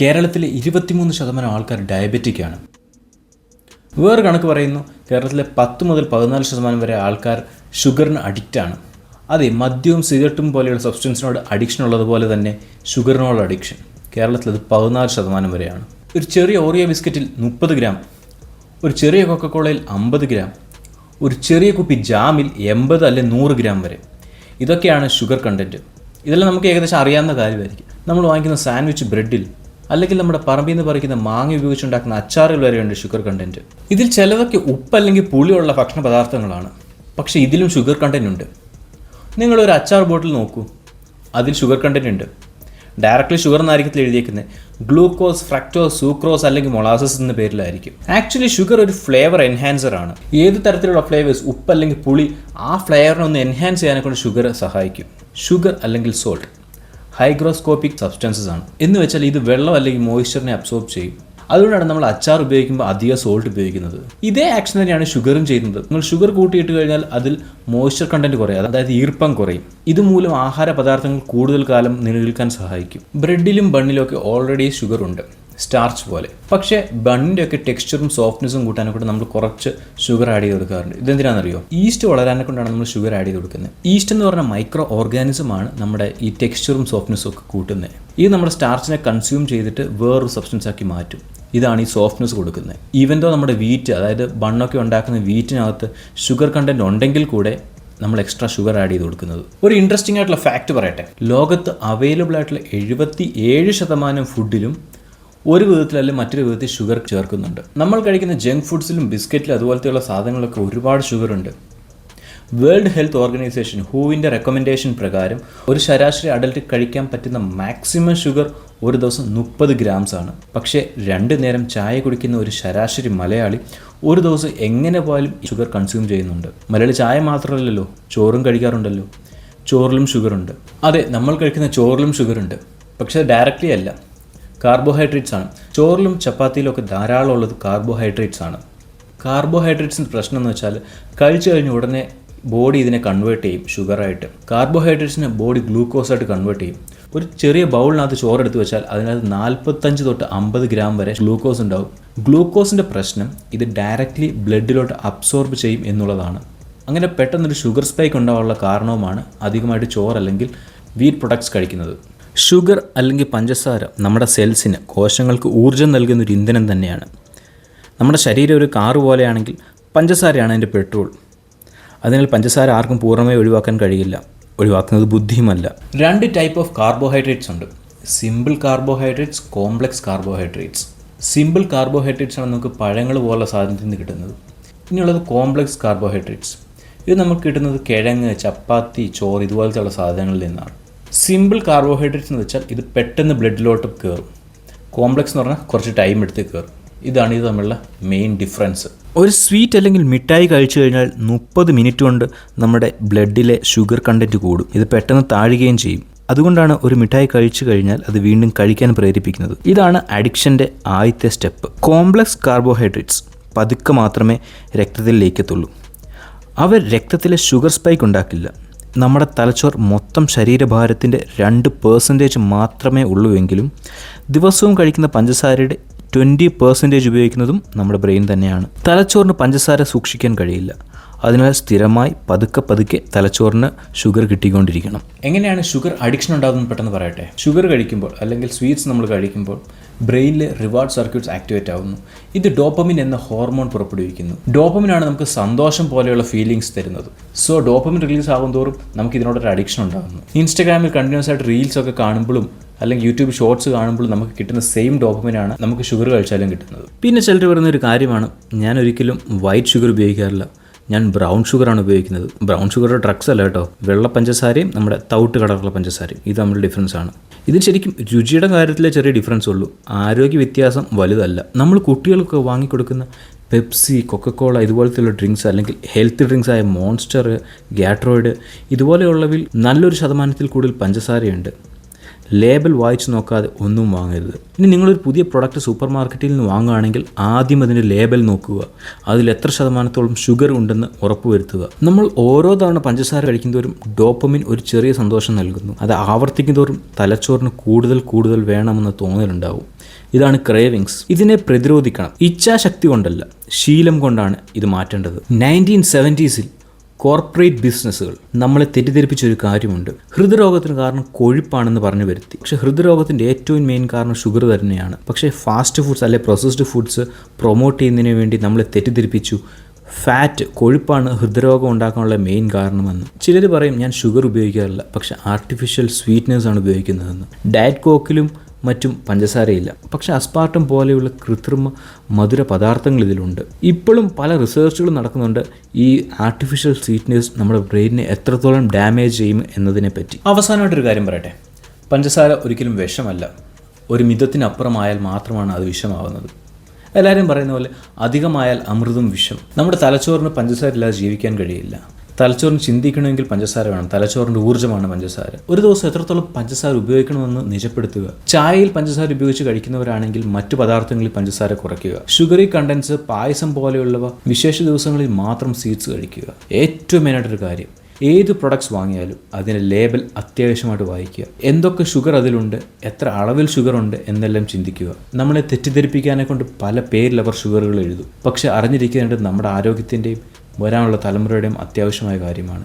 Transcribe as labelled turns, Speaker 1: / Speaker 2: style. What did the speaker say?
Speaker 1: കേരളത്തിലെ 23% ആൾക്കാർ ഡയബറ്റിക് ആണ്. വേറെ കണക്ക് പറയുന്നു കേരളത്തിലെ 10 മുതൽ 14% വരെ ആൾക്കാർ ഷുഗറിന് അഡിക്റ്റാണ്. അതെ, മദ്യവും സിഗരറ്റും പോലെയുള്ള സബ്സ്റ്റൻസിനോട് അഡിക്ഷൻ ഉള്ളതുപോലെ തന്നെ ഷുഗറിനോട് അഡിക്ഷൻ കേരളത്തിലത് 14% വരെയാണ്. ഒരു ചെറിയ ഓറിയോ ബിസ്ക്കറ്റിൽ 30 ഗ്രാം, ഒരു ചെറിയ കൊക്കക്കോളയിൽ 50 ഗ്രാം, ഒരു ചെറിയ കുപ്പി ജാമിൽ 80 അല്ലെങ്കിൽ 100 ഗ്രാം വരെ. ഇതൊക്കെയാണ് ഷുഗർ കണ്ടൻറ്റ്. ഇതെല്ലാം നമുക്ക് ഏകദേശം അറിയാവുന്ന കാര്യമായിരിക്കും. നമ്മൾ വാങ്ങിക്കുന്ന സാൻഡ്വിച്ച് ബ്രെഡിൽ അല്ലെങ്കിൽ നമ്മുടെ പറമ്പിൽ നിന്ന് പറിക്കുന്ന മാങ്ങ ഉപയോഗിച്ചുണ്ടാക്കുന്ന അച്ചാറുകൾ വരെയുണ്ട് ഷുഗർ കണ്ടൻറ്റ്. ഇതിൽ ചിലതൊക്കെ ഉപ്പ് അല്ലെങ്കിൽ പുളിയുള്ള ഭക്ഷണ പദാർത്ഥങ്ങളാണ്, പക്ഷേ ഇതിലും ഷുഗർ കണ്ടൻറ്റ് ഉണ്ട്. നിങ്ങളൊരു അച്ചാർ ബോട്ടിൽ നോക്കൂ, അതിൽ ഷുഗർ കണ്ടൻറ്റ് ഉണ്ട്. ഡയറക്റ്റ്ലി ഷുഗർ എന്നായിരിക്കും എഴുതിയേക്കുന്നത്. ഗ്ലൂക്കോസ്, ഫ്രക്ടോസ്, സൂക്രോസ് അല്ലെങ്കിൽ മൊളാസസ് എന്ന പേരിലായിരിക്കും. ആക്ച്വലി ഷുഗർ ഒരു ഫ്ലേവർ എൻഹാൻസർ ആണ്. ഏത് തരത്തിലുള്ള ഫ്ലേവേഴ്സ്, ഉപ്പ് അല്ലെങ്കിൽ പുളി, ആ ഫ്ലേവറിനെ ഒന്ന് എൻഹാൻസ് ചെയ്യാനെ കൊണ്ട് ഷുഗർ സഹായിക്കും. ഷുഗർ അല്ലെങ്കിൽ സോൾട്ട് ഹൈഗ്രോസ്കോപ്പിക് സബ്സ്റ്റൻസസ് ആണ്. എന്ന് വെച്ചാൽ ഇത് വെള്ളം അല്ലെങ്കിൽ മോയ്സ്ചറിനെ അബ്സോർബ് ചെയ്യും. അതുകൊണ്ടാണ് നമ്മൾ അച്ചാർ ഉപയോഗിക്കുമ്പോൾ അധികം സോൾട്ട് ഉപയോഗിക്കുന്നത്. ഇതേ ആക്ഷൻ തന്നെയാണ് ഷുഗറും ചെയ്യുന്നത്. നിങ്ങൾ ഷുഗർ കൂട്ടിയിട്ട് കഴിഞ്ഞാൽ അതിൽ മോയ്സ്ചർ കണ്ടന്റ് കുറയും, അതായത് ഈർപ്പം കുറയും. ഇതുമൂലം ആഹാര പദാർത്ഥങ്ങൾ കൂടുതൽ കാലം നിലനിൽക്കാൻ സഹായിക്കും. ബ്രെഡിലും ബണ്ണിലും ഒക്കെ ഓൾറെഡി ഷുഗർ ഉണ്ട്, സ്റ്റാർച്ച് പോലെ. പക്ഷേ ബണ്ണിൻ്റെ ഒക്കെ ടെക്സ്ചറും സോഫ്റ്റ്നെസ്സും കൂട്ടാനെ കൊണ്ട് നമ്മൾ കുറച്ച് ഷുഗർ ആഡ് ചെയ്ത് കൊടുക്കാറുണ്ട്. ഇതെന്തിനാണെന്നറിയോ? ഈസ്റ്റ് വളരാനെ കൊണ്ടാണ് നമ്മൾ ഷുഗർ ആഡ് ചെയ്ത് കൊടുക്കുന്നത്. ഈസ്റ്റ് എന്ന് പറഞ്ഞ മൈക്രോ ഓർഗാനിസമാണ് നമ്മുടെ ഈ ടെക്സ്ചറും സോഫ്റ്റ്നെസ്സും ഒക്കെ കൂട്ടുന്നത്. ഇത് നമ്മുടെ സ്റ്റാർച്ചിനെ കൺസ്യൂം ചെയ്തിട്ട് വേറൊരു സബ്സ്റ്റൻസ് ആക്കി മാറ്റും. ഇതാണ് ഈ സോഫ്റ്റ്നെസ് കൊടുക്കുന്നത്. ഈവൻ ദോ നമ്മുടെ വീറ്റ്, അതായത് ബണ്ണൊക്കെ ഉണ്ടാക്കുന്ന വീറ്റിനകത്ത് ഷുഗർ കണ്ടൻറ്റ് ഉണ്ടെങ്കിൽ കൂടെ നമ്മൾ എക്സ്ട്രാ ഷുഗർ ആഡ് ചെയ്ത് കൊടുക്കുന്നത്. ഒരു ഇൻട്രസ്റ്റിംഗ് ആയിട്ടുള്ള ഫാക്റ്റ് പറയട്ടെ. ലോകത്ത് അവൈലബിൾ ആയിട്ടുള്ള 77% ഫുഡിലും ഒരു വിധത്തിലല്ല മറ്റൊരു വിധത്തിൽ ഷുഗർ ചേർക്കുന്നുണ്ട്. നമ്മൾ കഴിക്കുന്ന ജങ്ക് ഫുഡ്സിലും ബിസ്ക്കറ്റിലും അതുപോലത്തെയുള്ള സാധനങ്ങളൊക്കെ ഒരുപാട് ഷുഗർ ഉണ്ട്. വേൾഡ് ഹെൽത്ത് ഓർഗനൈസേഷൻ ഹൂവിൻ്റെ റെക്കമെൻഡേഷൻ പ്രകാരം ഒരു ശരാശരി അഡൽട്ട് കഴിക്കാൻ പറ്റുന്ന മാക്സിമം ഷുഗർ ഒരു ദിവസം 30 ഗ്രാംസ് ആണ്. പക്ഷേ 2 നേരം ചായ കുടിക്കുന്ന ഒരു ശരാശരി മലയാളി ഒരു ദിവസം എങ്ങനെ പോയാലും ഷുഗർ കൺസ്യൂം ചെയ്യുന്നുണ്ട്. മലയാളി ചായ മാത്രമല്ലല്ലോ, ചോറും കഴിക്കാറുണ്ടല്ലോ. ചോറിലും ഷുഗറുണ്ട്. അതെ, നമ്മൾ കഴിക്കുന്ന ചോറിലും ഷുഗറുണ്ട്, പക്ഷേ ഡയറക്റ്റ്ലി അല്ല, കാർബോഹൈഡ്രേറ്റ്സ് ആണ്. ചോറിലും ചപ്പാത്തിയിലും ഒക്കെ ധാരാളം ഉള്ളത് കാർബോഹൈഡ്രേറ്റ്സ് ആണ്. കാർബോഹൈഡ്രേറ്റ്സിൻ്റെ പ്രശ്നം എന്ന് വെച്ചാൽ കഴിച്ചു കഴിഞ്ഞ ഉടനെ ബോഡി ഇതിനെ കൺവേർട്ട് ചെയ്യും ഷുഗറായിട്ട്. കാർബോഹൈഡ്രേറ്റ്സിനെ ബോഡി ഗ്ലൂക്കോസായിട്ട് കൺവേർട്ട് ചെയ്യും. ഒരു ചെറിയ ബൗളിനകത്ത് ചോറെടുത്ത് വെച്ചാൽ അതിനകത്ത് 45 തൊട്ട് 50 ഗ്രാം വരെ ഗ്ലൂക്കോസ് ഉണ്ടാവും. ഗ്ലൂക്കോസിൻ്റെ പ്രശ്നം ഇത് ഡയറക്റ്റ്ലി ബ്ലഡിലോട്ട് അബ്സോർബ് ചെയ്യും എന്നുള്ളതാണ്. അങ്ങനെ പെട്ടെന്നൊരു ഷുഗർ സ്പൈക്ക് ഉണ്ടാവാനുള്ള കാരണവുമാണ് അധികമായിട്ട് ചോറ് അല്ലെങ്കിൽ വീറ്റ് പ്രൊഡക്ട്സ് കഴിക്കുന്നത്. ഷുഗർ അല്ലെങ്കിൽ പഞ്ചസാര നമ്മുടെ സെൽസിന്, കോശങ്ങൾക്ക് ഊർജ്ജം നൽകുന്ന ഒരു ഇന്ധനം തന്നെയാണ്. നമ്മുടെ ശരീരം ഒരു കാറ് പോലെയാണെങ്കിൽ പഞ്ചസാരയാണ് അതിൻ്റെ പെട്രോൾ. അതിനാൽ പഞ്ചസാര ആർക്കും പൂർണ്ണമായി ഒഴിവാക്കാൻ കഴിയില്ല. ഒഴിവാക്കുന്നത് ബുദ്ധിയുമല്ല. 2 ടൈപ്പ് ഓഫ് കാർബോഹൈഡ്രേറ്റ്സ് ഉണ്ട്. Simple carbohydrates, complex carbohydrates. Simple carbohydrates ആണ് നമുക്ക് പഴങ്ങൾ പോലുള്ള സാധനത്തിൽ നിന്ന് കിട്ടുന്നത്. ഇനിയുള്ളത് കോംപ്ലക്സ് കാർബോഹൈഡ്രേറ്റ്സ്. ഇത് നമുക്ക് കിട്ടുന്നത് കിഴങ്ങ്, ചപ്പാത്തി, ചോറ് ഇതുപോലത്തെയുള്ള സാധനങ്ങളിൽ നിന്നാണ്. സിമ്പിൾ കാർബോഹൈഡ്രേറ്റ്സ് എന്ന് വെച്ചാൽ ഇത് പെട്ടെന്ന് ബ്ലഡിലോട്ട് കയറും. കോംപ്ലക്സ് എന്ന് പറഞ്ഞാൽ കുറച്ച് ടൈം എടുത്ത് കയറും. ഇതാണ് ഇത് തമ്മിലുള്ള മെയിൻ ഡിഫറൻസ്. ഒരു സ്വീറ്റ് അല്ലെങ്കിൽ മിഠായി കഴിച്ചു കഴിഞ്ഞാൽ 30 മിനിറ്റ് കൊണ്ട് നമ്മുടെ ബ്ലഡിലെ ഷുഗർ കണ്ടൻറ്റ് കൂടും. ഇത് പെട്ടെന്ന് താഴുകയും ചെയ്യും. അതുകൊണ്ടാണ് ഒരു മിഠായി കഴിച്ചു കഴിഞ്ഞാൽ അത് വീണ്ടും കഴിക്കാൻ പ്രേരിപ്പിക്കുന്നത്. ഇതാണ് അഡിക്ഷൻ്റെ ആദ്യത്തെ സ്റ്റെപ്പ്. കോംപ്ലക്സ് കാർബോഹൈഡ്രേറ്റ്സ് പതുക്കെ മാത്രമേ രക്തത്തിൽ ലയിക്കത്തുള്ളൂ. അവ രക്തത്തിലെ ഷുഗർ സ്പൈക്ക് ഉണ്ടാക്കില്ല. നമ്മുടെ തലച്ചോർ മൊത്തം ശരീരഭാരത്തിൻ്റെ 2% മാത്രമേ ഉള്ളൂവെങ്കിലും ദിവസവും കഴിക്കുന്ന പഞ്ചസാരയുടെ 20% ഉപയോഗിക്കുന്നതും നമ്മുടെ ബ്രെയിൻ തന്നെയാണ്. തലച്ചോറിന് പഞ്ചസാര സൂക്ഷിക്കാൻ കഴിയില്ല. അതിനാൽ സ്ഥിരമായി പതുക്കെ തലച്ചോറിന് ഷുഗർ കിട്ടിക്കൊണ്ടിരിക്കണം. എങ്ങനെയാണ് ഷുഗർ അഡിക്ഷൻ ഉണ്ടാകുന്നത് പെട്ടെന്ന് പറയട്ടെ. ഷുഗർ കഴിക്കുമ്പോൾ അല്ലെങ്കിൽ സ്വീറ്റ്സ് നമ്മൾ കഴിക്കുമ്പോൾ ബ്രെയിനിലെ റിവാർഡ് സർക്യൂട്ട്സ് ആക്ടിവേറ്റ് ആവുന്നു. ഇത് ഡോപ്പമിൻ എന്ന ഹോർമോൺ പുറപ്പെടുവിക്കുന്നു. ഡോപ്പമിനാണ് നമുക്ക് സന്തോഷം പോലെയുള്ള ഫീലിങ്സ് തരുന്നത്. സോ ഡോപ്പമിൻ റിലീസ് ആകുന്തോറും നമുക്ക് ഇതിനോടൊരു അഡിക്ഷൻ ഉണ്ടാകുന്നു. ഇൻസ്റ്റാഗ്രാമിൽ കണ്ടിന്യൂസ് ആയിട്ട് റീൽസ് ഒക്കെ കാണുമ്പോഴും അല്ലെങ്കിൽ യൂട്യൂബ് ഷോർട്സ് കാണുമ്പോഴും നമുക്ക് കിട്ടുന്ന സെയിം ഡോപ്പമിനാണ് നമുക്ക് ഷുഗർ കഴിച്ചാലും കിട്ടുന്നത്. പിന്നെ ചിലർ പറയുന്നൊരു കാര്യമാണ്, ഞാൻ ഒരിക്കലും വൈറ്റ് ഷുഗർ ഉപയോഗിക്കാറില്ല, ഞാൻ ബ്രൗൺ ഷുഗറാണ് ഉപയോഗിക്കുന്നത്. ബ്രൗൺ ഷുഗർ ഡ്രഗ്സ് അല്ല കേട്ടോ. വെള്ള പഞ്ചസാരയും നമ്മുടെ തവിട്ട് കളറുള്ള പഞ്ചസാരയും ഇത് തമ്മിൽ ഡിഫറൻസ് ആണ്. ഇതിന് ശരിക്കും രുചിയുടെ കാര്യത്തിലേ ചെറിയ ഡിഫറൻസ് ഉള്ളൂ. ആരോഗ്യ വ്യത്യാസം വലുതല്ല. നമ്മൾ കുട്ടികൾക്ക് വാങ്ങിക്കൊടുക്കുന്ന പെപ്സി, കൊക്കക്കോള ഇതുപോലത്തെയുള്ള ഡ്രിങ്ക്സ് അല്ലെങ്കിൽ ഹെൽത്ത് ഡ്രിങ്ക്സ് ആയ മോൺസ്റ്റർ, ഗാട്രോയിഡ് ഇതുപോലെയുള്ളവയിൽ നല്ലൊരു ശതമാനത്തിൽ കൂടുതൽ പഞ്ചസാരയുണ്ട്. ലേബൽ വായിച്ച് നോക്കാതെ ഒന്നും വാങ്ങരുത്. ഇനി നിങ്ങളൊരു പുതിയ പ്രൊഡക്റ്റ് സൂപ്പർ മാർക്കറ്റിൽ നിന്ന് വാങ്ങുകയാണെങ്കിൽ ആദ്യം അതിൻ്റെ ലേബൽ നോക്കുക. അതിൽ എത്ര ശതമാനത്തോളം ഷുഗർ ഉണ്ടെന്ന് ഉറപ്പുവരുത്തുക. നമ്മൾ ഓരോ തവണ പഞ്ചസാര കഴിക്കുന്തോറും ഡോപ്പമിൻ ഒരു ചെറിയ സന്തോഷം നൽകുന്നു. അത് ആവർത്തിക്കുന്തോറും തലച്ചോറിന് കൂടുതൽ വേണമെന്ന തോന്നലുണ്ടാവും. ഇതാണ് ക്രേവിങ്സ്. ഇതിനെ പ്രതിരോധിക്കണം. ഇച്ഛാശക്തി കൊണ്ടല്ല, ശീലം കൊണ്ടാണ് ഇത് മാറ്റേണ്ടത്. 1970s കോർപ്പറേറ്റ് ബിസിനസ്സുകൾ നമ്മളെ തെറ്റിദ്ധരിപ്പിച്ചൊരു കാര്യമുണ്ട്. ഹൃദ്രോഗത്തിന് കാരണം കൊഴുപ്പാണെന്ന് പറഞ്ഞു വരുത്തി. പക്ഷേ ഹൃദ്രോഗത്തിൻ്റെ ഏറ്റവും മെയിൻ കാരണം ഷുഗർ തന്നെയാണ്. പക്ഷേ ഫാസ്റ്റ് ഫുഡ്സ് അല്ലെ പ്രോസസ്ഡ് ഫുഡ്സ് പ്രൊമോട്ട് ചെയ്യുന്നതിന് വേണ്ടി നമ്മളെ തെറ്റിദ്ധരിപ്പിച്ചു ഫാറ്റ്, കൊഴുപ്പാണ് ഹൃദ്രോഗം ഉണ്ടാക്കാനുള്ള മെയിൻ കാരണമെന്ന്. ചിലർ പറയും ഞാൻ ഷുഗർ ഉപയോഗിക്കാറില്ല, പക്ഷേ ആർട്ടിഫിഷ്യൽ സ്വീറ്റ്നേഴ്സാണ് ഉപയോഗിക്കുന്നതെന്ന്. ഡയറ്റ് കോക്കിലും മറ്റും പഞ്ചസാരയില്ല, പക്ഷേ അസ്പാർട്ടം പോലെയുള്ള കൃത്രിമ മധുര പദാർത്ഥങ്ങൾ ഇതിലുണ്ട്. ഇപ്പോഴും പല റിസർച്ചുകളും നടക്കുന്നുണ്ട് ഈ ആർട്ടിഫിഷ്യൽ സ്വീറ്റ്നേഴ്സ് നമ്മുടെ ബ്രെയിനിനെ എത്രത്തോളം ഡാമേജ് ചെയ്യും എന്നതിനെ പറ്റി. അവസാനമായിട്ടൊരു കാര്യം പറയട്ടെ, പഞ്ചസാര ഒരിക്കലും വിഷമല്ല. ഒരു മിതത്തിനപ്പുറമായാൽ മാത്രമാണ് അത് വിഷമാവുന്നത്. എല്ലാവരും പറയുന്ന പോലെ അധികമായാൽ അമൃതും വിഷം. നമ്മുടെ തലച്ചോറിന് പഞ്ചസാര ഇല്ലാതെ ജീവിക്കാൻ കഴിയില്ല. തലച്ചോറിന് ചിന്തിക്കണമെങ്കിൽ പഞ്ചസാര വേണം. തലച്ചോറിൻ്റെ ഊർജ്ജമാണ് പഞ്ചസാര. ഒരു ദിവസം എത്രത്തോളം പഞ്ചസാര ഉപയോഗിക്കണമെന്ന് നിജപ്പെടുത്തുക. ചായയിൽ പഞ്ചസാര ഉപയോഗിച്ച് കഴിക്കുന്നവരാണെങ്കിൽ മറ്റു പദാർത്ഥങ്ങളിൽ പഞ്ചസാര കുറയ്ക്കുക. ഷുഗറി കണ്ടൻസ്, പായസം പോലെയുള്ളവ വിശേഷ ദിവസങ്ങളിൽ മാത്രം സ്വീറ്റ്സ് കഴിക്കുക. ഏറ്റവും മെയിനായിട്ടൊരു കാര്യം, ഏത് പ്രൊഡക്ട്സ് വാങ്ങിയാലും അതിൻ്റെ ലേബൽ അത്യാവശ്യമായിട്ട് വായിക്കുക. എന്തൊക്കെ ഷുഗർ അതിലുണ്ട്, എത്ര അളവിൽ ഷുഗർ ഉണ്ട് എന്നെല്ലാം ചിന്തിക്കുക. നമ്മളെ തെറ്റിദ്ധരിപ്പിക്കാനെ കൊണ്ട് പല പേരിൽ അവർ ഷുഗറുകൾ എഴുതും. പക്ഷെ അറിഞ്ഞിരിക്കേണ്ടത് നമ്മുടെ ആരോഗ്യത്തിൻ്റെയും വരാനുള്ള തലമുറയുടെയും അത്യാവശ്യമായ കാര്യമാണ്.